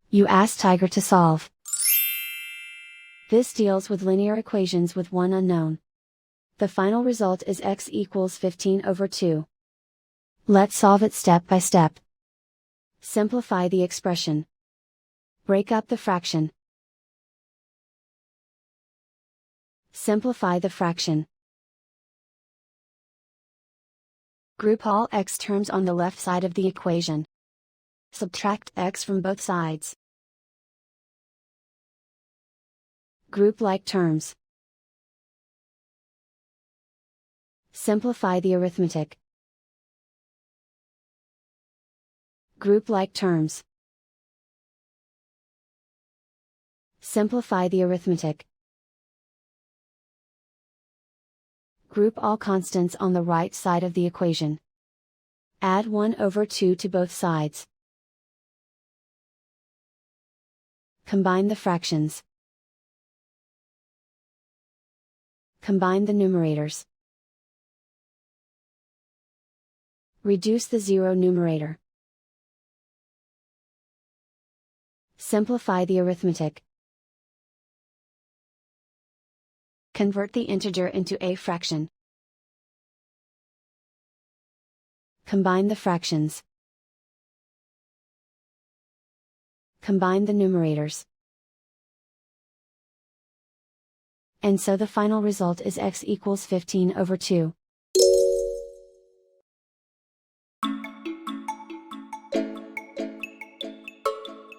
You ask Tiger to solve. This deals with linear equations with one unknown. The final result is x equals 15/2. Let's solve it step by step. Simplify the expression. Break up the fraction. Simplify the fraction. Group all x terms on the left side of the equation. Subtract x from both sides. Group like terms. Simplify the arithmetic. Group like terms. Simplify the arithmetic. Group all constants on the right side of the equation. Add 1/2 to both sides. Combine the fractions. Combine the numerators. Reduce the zero numerator. Simplify the arithmetic. Convert the integer into a fraction. Combine the fractions. Combine the numerators. And so the final result is x equals 15/2.